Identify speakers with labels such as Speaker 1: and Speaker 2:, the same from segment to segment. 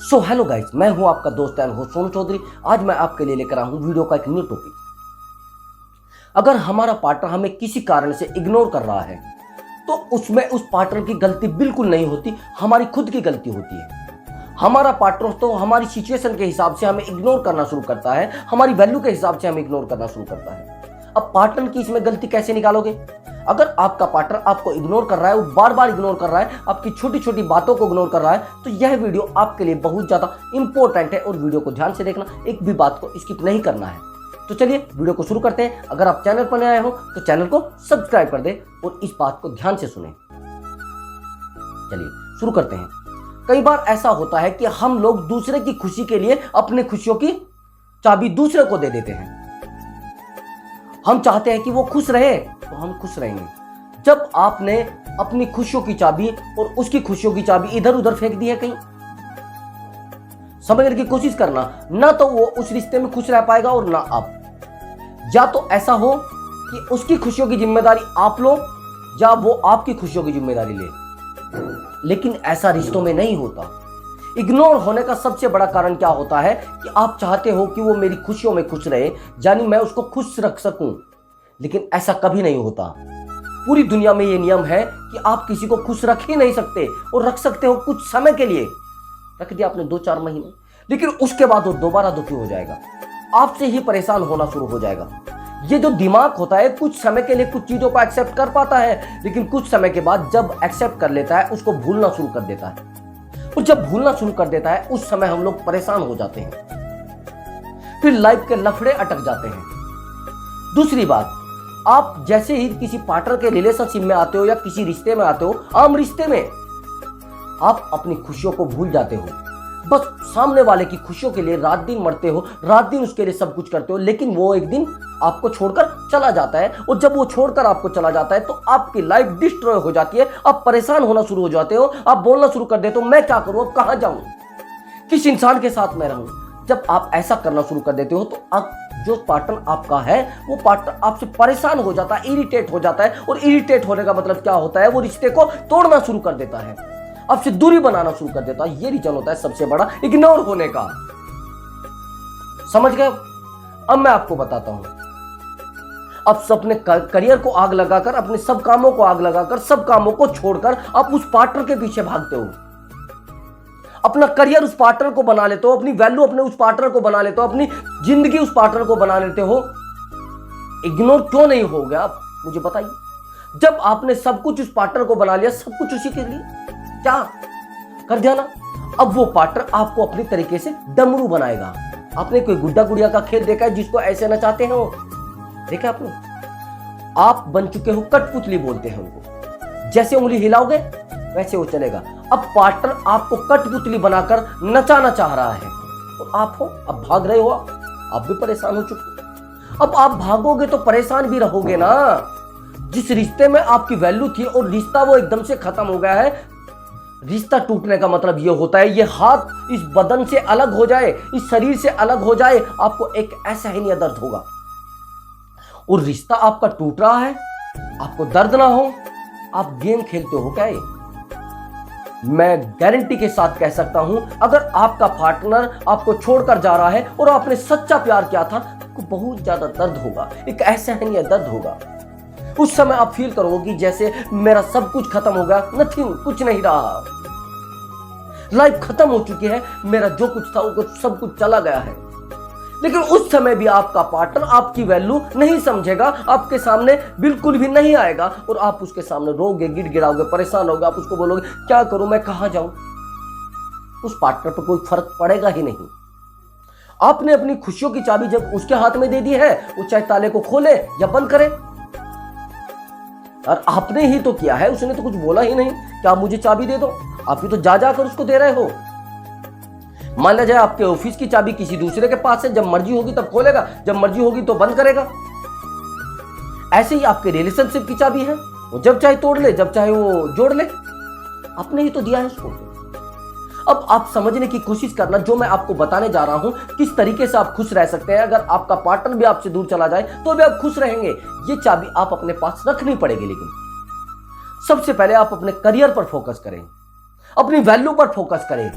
Speaker 1: So hello guys, मैं हूं आपका दोस्त एंड होस्ट सोनू चौधरी। आज मैं आपके लिए लेकर आया हूं वीडियो का एक न्यू टॉपिक। अगर हमारा पार्टनर हमें किसी कारण से इग्नोर कर रहा है तो उसमें उस पार्टनर की गलती बिल्कुल नहीं होती, हमारी खुद की गलती होती है। हमारा पार्टनर तो हमारी सिचुएशन के हिसाब से हमें इग्नोर करना शुरू करता है, हमारी वैल्यू के हिसाब से हमें इग्नोर करना शुरू करता है। अब पार्टनर की इसमें गलती कैसे निकालोगे? अगर आपका पार्टनर आपको इग्नोर कर रहा है, वो बार बार इग्नोर कर रहा है, आपकी छोटी छोटी बातों को इग्नोर कर रहा है, तो यह वीडियो आपके लिए बहुत ज्यादा इंपॉर्टेंट है और वीडियो को ध्यान से देखना, एक भी बात को स्किप नहीं करना है। तो चलिए वीडियो को शुरू करते हैं। अगर आप चैनल पर नए आए हो तो चैनल को सब्सक्राइब कर दे और इस बात को ध्यान से सुने। चलिए शुरू करते हैं। कई बार ऐसा होता है कि हम लोग दूसरे की खुशी के लिए अपने खुशियों की चाबी दूसरे को दे देते हैं। हम चाहते हैं कि वो खुश रहे तो हम खुश रहेंगे। जब आपने अपनी खुशियों की चाबी और उसकी खुशियों की चाबी इधर उधर फेंक दी है कहीं, समझने की कोशिश करना, ना तो वो उस रिश्ते में खुश रह पाएगा और ना आप। या तो ऐसा हो कि उसकी खुशियों की जिम्मेदारी आप लो या वो आपकी खुशियों की जिम्मेदारी ले, लेकिन ऐसा रिश्तों में नहीं होता। इग्नोर होने का सबसे बड़ा कारण क्या होता है कि आप चाहते हो कि वो मेरी खुशियों में खुश रहे, यानी मैं उसको खुश रख सकूं, लेकिन ऐसा कभी नहीं होता। पूरी दुनिया में ये नियम है कि आप किसी को खुश रख ही नहीं सकते, और रख सकते हो कुछ समय के लिए, रख दिया आपने 2-4 महीने, लेकिन उसके बाद वो दोबारा दुखी हो जाएगा, आपसे ही परेशान होना शुरू हो जाएगा। ये जो दिमाग होता है कुछ समय के लिए कुछ चीजों को एक्सेप्ट कर पाता है, लेकिन कुछ समय के बाद जब एक्सेप्ट कर लेता है उसको भूलना शुरू कर देता है, और जब भूलना शुरू कर देता है उस समय हम लोग परेशान हो जाते हैं, फिर लाइफ के लफड़े अटक जाते हैं। दूसरी बात, आप जैसे ही किसी पार्टनर के रिलेशनशिप में आते हो या किसी रिश्ते में आते हो, आम रिश्ते में, आप अपनी खुशियों को भूल जाते हो। बस सामने वाले की खुशियों के लिए रात दिन मरते हो, रात दिन उसके लिए सब कुछ करते हो, लेकिन वो एक दिन आपको छोड़कर चला जाता है, और जब वो छोड़कर आपको चला जाता है तो आपकी लाइफ डिस्ट्रॉय हो जाती है। आप परेशान होना शुरू हो जाते हो, आप बोलना शुरू कर देते हो, मैं क्या करूं, अब कहां जाऊं, किस इंसान के साथ मैं रहूं। जब आप ऐसा करना शुरू कर देते हो तो आप, जो पार्टनर आपका है, वो पार्टनर आपसे परेशान हो जाता है, इरिटेट हो जाता है, और इरिटेट होने का मतलब क्या होता है, वो रिश्ते को तोड़ना शुरू कर देता है, आपसे दूरी बनाना शुरू कर देता है। ये रीजन होता है सबसे बड़ा इग्नोर होने का। समझ गए? अब मैं आपको बताता हूं। आप अपने करियर को आग लगाकर, अपने सब कामों को आग लगाकर, सब कामों को छोड़कर आप उस पार्टनर के पीछे भागते हो, अपना करियर उस पार्टनर को बना लेते हो, अपनी वैल्यू अपने उस पार्टनर को बना लेते हो, अपनी जिंदगी उस पार्टनर को बना लेते हो। इग्नोर क्यों नहीं हो गया आप मुझे बताइए? जब आपने सब कुछ उस पार्टनर को बना लिया, सब कुछ उसी के लिए, क्या कर दिया ना, अब वो पार्टनर आपको अपनी तरीके से डमरू बनाएगा। आपने कोई गुड्डा गुड़िया का खेल देखा है जिसको ऐसे नचाते हैं? वो देखा आपने? आप बन चुके हो कठपुतली, बोलते हैं उनको, जैसे उंगली हिलाओगे वैसे वो चलेगा। अब पार्टनर आपको कठपुतली बनाकर नचाना चाह रहा है, और आप हो, अब भाग रहे हो, आप भी परेशान हो चुके। अब आप भागोगे तो परेशान भी रहोगे ना। जिस रिश्ते में आपकी वैल्यू थी और रिश्ता वो एकदम से खत्म हो गया है, रिश्ता टूटने का मतलब ये होता है, ये हाथ इस बदन से अलग हो जाए, इस शरीर से अलग हो जाए, आपको एक ऐसा ही नहीं दर्द होगा। और रिश्ता आपका टूट रहा है, आपको दर्द ना हो, आप गेम खेलते हो क्या? ये मैं गारंटी के साथ कह सकता हूं, अगर आपका पार्टनर आपको छोड़कर जा रहा है और आपने सच्चा प्यार किया था, आपको बहुत ज्यादा दर्द होगा, एक ऐसा ही नहीं दर्द होगा। उस समय आप फील करोगे जैसे मेरा सब कुछ खत्म हो गया, नथिंग, कुछ नहीं रहा, लाइफ खत्म हो चुकी है, मेरा जो कुछ था वो सब कुछ चला गया है। लेकिन उस समय भी आपका पार्टनर आपकी वैल्यू नहीं समझेगा, आपके सामने बिल्कुल भी नहीं आएगा, और आप उसके सामने रोगे, गिड़गिड़ाओगे, परेशान होगे, आप उसको बोलोगे क्या करूं, मैं कहां जाऊं। उस पार्टनर पर कोई फर्क पड़ेगा ही नहीं। आपने अपनी खुशियों की चाबी जब उसके हाथ में दे दी है, वो चाहे ताले को खोले या बंद करे, और आपने ही तो किया है, उसने तो कुछ बोला ही नहीं कि आप मुझे चाबी दे दो, आप ही तो जा जाकर उसको दे रहे हो। मान लिया जाए आपके ऑफिस की चाबी किसी दूसरे के पास है, जब मर्जी होगी तब खोलेगा, जब मर्जी होगी तो बंद करेगा। ऐसे ही आपके रिलेशनशिप की चाबी है, वो जब चाहे तोड़ ले, जब चाहे वो जोड़ ले, आपने ही तो दिया है उसको। अब आप समझने की कोशिश करना, जो मैं आपको बताने जा रहा हूं, किस तरीके से आप खुश रह सकते हैं। अगर आपका पार्टनर भी आपसे दूर चला जाए तो भी आप खुश रहेंगे। ये चाबी आप अपने पास रखनी पड़ेगी। लेकिन सबसे पहले आप अपने करियर पर फोकस करें, अपनी वैल्यू पर फोकस करें।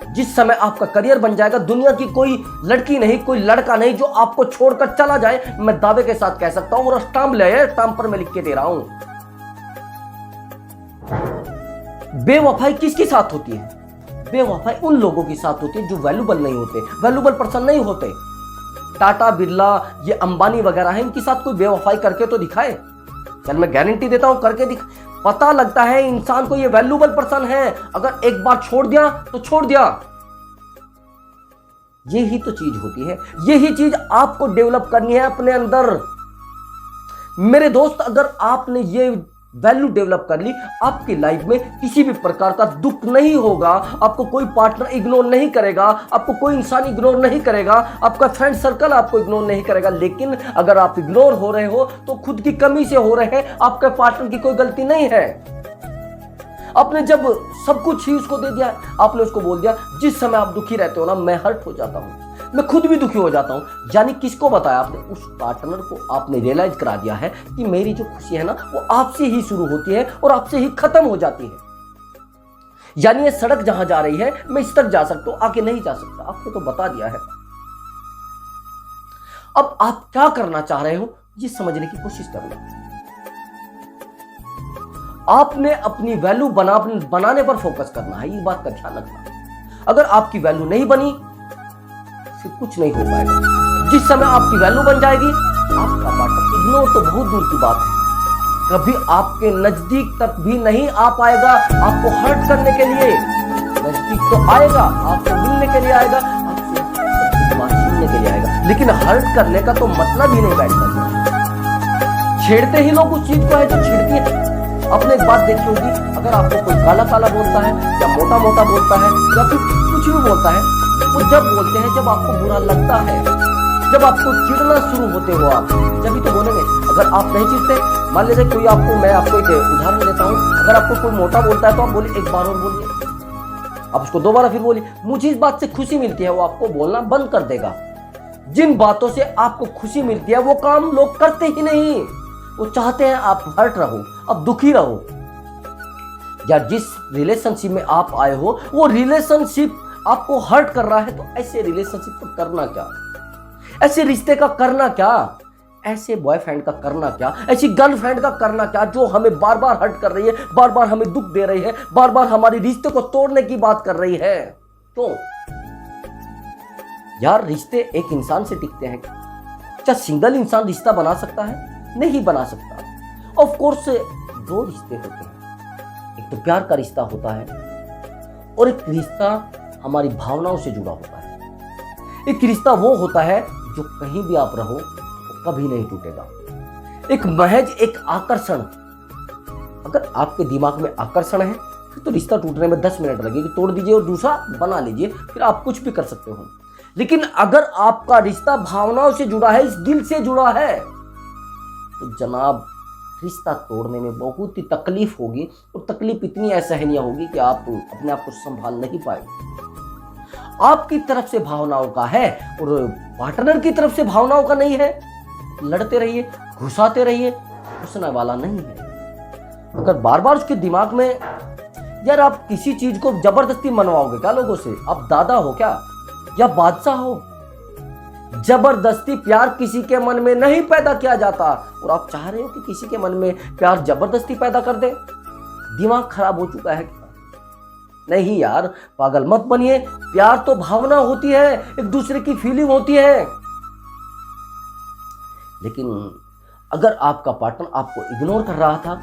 Speaker 1: जिस समय आपका करियर बन जाएगा, दुनिया की कोई लड़की नहीं, कोई लड़का नहीं जो आपको छोड़कर चला जाए, मैं दावे के साथ कह सकता हूं, और स्टाम्प ले, स्टाम्प पर मैं लिख के दे रहा हूं। बेवफाई किसके साथ होती है? बेवफाई उन लोगों के साथ होती है जो वैल्यूबल नहीं होते, वैल्यूबल पर्सन नहीं होते। टाटा, बिरला, ये अंबानी वगैरह है, इनके साथ कोई बेवफाई करके तो दिखाए। चल मैं गारंटी देता हूं, करके दिखा, पता लगता है इंसान को ये वैल्यूबल पर्सन है। अगर एक बार छोड़ दिया तो छोड़ दिया। यही तो चीज होती है, यही चीज आपको डेवलप करनी है अपने अंदर। मेरे दोस्त, अगर आपने ये वैल्यू डेवलप कर ली, आपकी लाइफ में किसी भी प्रकार का दुख नहीं होगा, आपको कोई पार्टनर इग्नोर नहीं करेगा, आपको कोई इंसान इग्नोर नहीं करेगा, आपका फ्रेंड सर्कल आपको इग्नोर नहीं करेगा। लेकिन अगर आप इग्नोर हो रहे हो तो खुद की कमी से हो रहे हैं, आपके पार्टनर की कोई गलती नहीं है। आपने जब सब कुछ ही उसको दे दिया, आपने उसको बोल दिया, जिस समय आप दुखी रहते हो ना, मैं हर्ट हो जाता हूं, मैं खुद भी दुखी हो जाता हूं। यानी किसको बताया आपने? उस पार्टनर को आपने रियलाइज करा दिया है कि मेरी जो खुशी है ना, वो आपसे ही शुरू होती है और आपसे ही खत्म हो जाती है। यानी ये सड़क जहां जा रही है, मैं इस तक जा सकता हूं, आगे नहीं जा सकता। आपने तो बता दिया है। अब आप क्या करना चाह रहे हो, ये समझने की कोशिश करना। आपने अपनी वैल्यू बनाने पर फोकस करना है, ये बात का ध्यान रखना। अगर आपकी वैल्यू नहीं बनी, कुछ नहीं हो पाएगा। जिस समय आपकी वैल्यू बन जाएगी, आपका पार्टनर इग्नोर तो बहुत दूर की बात है, कभी आपके नजदीक तक भी नहीं आ पाएगा। आपको हर्ट करने के लिए नजदीक तो आएगा, आपको मिलने के लिए आएगा, आपसे बात सुनने के लिए आएगा, लेकिन हर्ट करने का तो मतलब ही नहीं बैठता। छेड़ते ही लोग उस चीज को है जो छेड़ती है। आपने एक बात देखी होगी, अगर आपको कोई काला काला बोलता है या मोटा मोटा बोलता है या फिर कुछ भी बोलता है, वो जब बोलते हैं जब आपको बुरा लगता है, जब आपको चिढ़ना शुरू होते हो, आप जब तो बोलेंगे। अगर आप नहीं चिढ़ते, मान लीजिए कोई आपको, मैं आपको एक उदाहरण देता हूं, अगर आपको कोई मोटा बोलता है तो आप बोलिए, एक बार और बोलिए, आप उसको दोबारा फिर बोलिए, मुझे इस बात से खुशी मिलती है, वो आपको बोलना बंद कर देगा। जिन बातों से आपको खुशी मिलती है वो काम लोग करते ही नहीं, वो चाहते हैं आप हर्ट रहो, आप दुखी रहो। या जिस रिलेशनशिप में आप आए हो, वो रिलेशनशिप आपको हर्ट कर रहा है, तो ऐसे रिलेशनशिप का करना क्या, ऐसे रिश्ते का करना क्या, ऐसे बॉयफ्रेंड का करना क्या, ऐसी गर्लफ्रेंड का करना क्या जो हमें बार बार हर्ट कर रही है, बार बार हमें दुख दे रही है, बार बार हमारी रिश्ते को तोड़ने की बात कर रही है। क्यों यार? रिश्ते एक इंसान से टिकते हैं। क्या सिंगल इंसान रिश्ता बना सकता है? नहीं बना सकता। ऑफ कोर्स दो रिश्ते होते हैं, एक तो प्यार का रिश्ता होता है और एक रिश्ता हमारी भावनाओं से जुड़ा होता है। एक रिश्ता वो होता है जो कहीं भी आप रहो वो कभी नहीं टूटेगा। एक महज एक आकर्षण, अगर आपके दिमाग में आकर्षण है फिर तो रिश्ता टूटने में 10 मिनट लगेगी, तोड़ दीजिए और दूसरा बना लीजिए, फिर आप कुछ भी कर सकते हो। लेकिन अगर आपका रिश्ता भावनाओं से जुड़ा है, इस दिल से जुड़ा है, तो जनाब रिश्ता तोड़ने में बहुत ही तकलीफ होगी, और तकलीफ इतनी असहनीय होगी कि आप अपने आप को संभाल नहीं पाएंगे। आपकी तरफ से भावनाओं का है और पार्टनर की तरफ से भावनाओं का नहीं है, लड़ते रहिए, घुसाते रहिए, घुसने वाला नहीं है। अगर बार बार उसके दिमाग में, यार आप किसी चीज को जबरदस्ती मनवाओगे क्या लोगों से? आप दादा हो क्या या बादशाह हो? जबरदस्ती प्यार किसी के मन में नहीं पैदा किया जाता, और आप चाह रहे हो कि किसी के मन में प्यार जबरदस्ती पैदा कर दे? दिमाग खराब हो चुका है क्या? नहीं यार, पागल मत बनिए। प्यार तो भावना होती है, एक दूसरे की फीलिंग होती है। लेकिन अगर आपका पार्टनर आपको इग्नोर कर रहा था,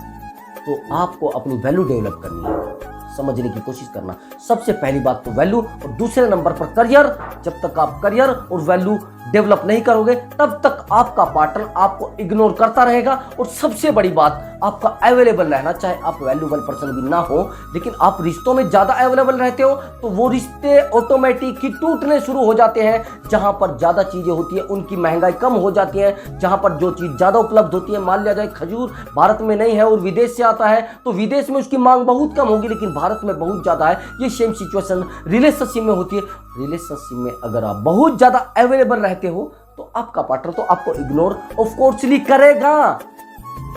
Speaker 1: तो आपको अपनी वैल्यू डेवलप करनी है, समझने की कोशिश करना। सबसे पहली बात तो वैल्यू, और दूसरे नंबर पर करियर। जब तक आप करियर और वैल्यू डेवलप नहीं करोगे, तब तक आपका पार्टनर आपको इग्नोर करता रहेगा। और सबसे बड़ी बात, आपका अवेलेबल रहना। चाहे आप वैल्यूबल पर्सन भी ना हो, लेकिन आप रिश्तों में ज्यादा अवेलेबल रहते हो, तो वो रिश्ते ऑटोमेटिक ही टूटने शुरू हो जाते हैं। जहां पर ज्यादा चीजें होती है उनकी महंगाई कम हो जाती है। जहां पर जो चीज ज्यादा उपलब्ध होती है, मान लिया जाए खजूर भारत में नहीं है और विदेश से आता है, तो विदेश में उसकी मांग बहुत कम होगी, लेकिन भारत में बहुत ज्यादा है। ये सेम सिचुएशन रिलेशनशिप में होती है। रिलेशनशिप में अगर आप बहुत ज्यादा अवेलेबल रहते हो, तो आपका पार्टनर तो आपको इग्नोर ऑफ कोर्सली करेगा।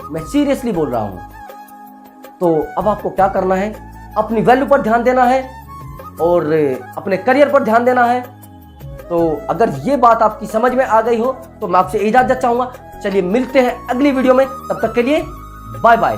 Speaker 1: मैं सीरियसली बोल रहा हूं। तो अब आपको क्या करना है? अपनी वैल्यू पर ध्यान देना है, और अपने करियर पर ध्यान देना है। तो अगर ये बात आपकी समझ में आ गई हो तो मैं आपसे इजाजत चाहूंगा। चलिए मिलते हैं अगली वीडियो में, तब तक के लिए बाय बाय।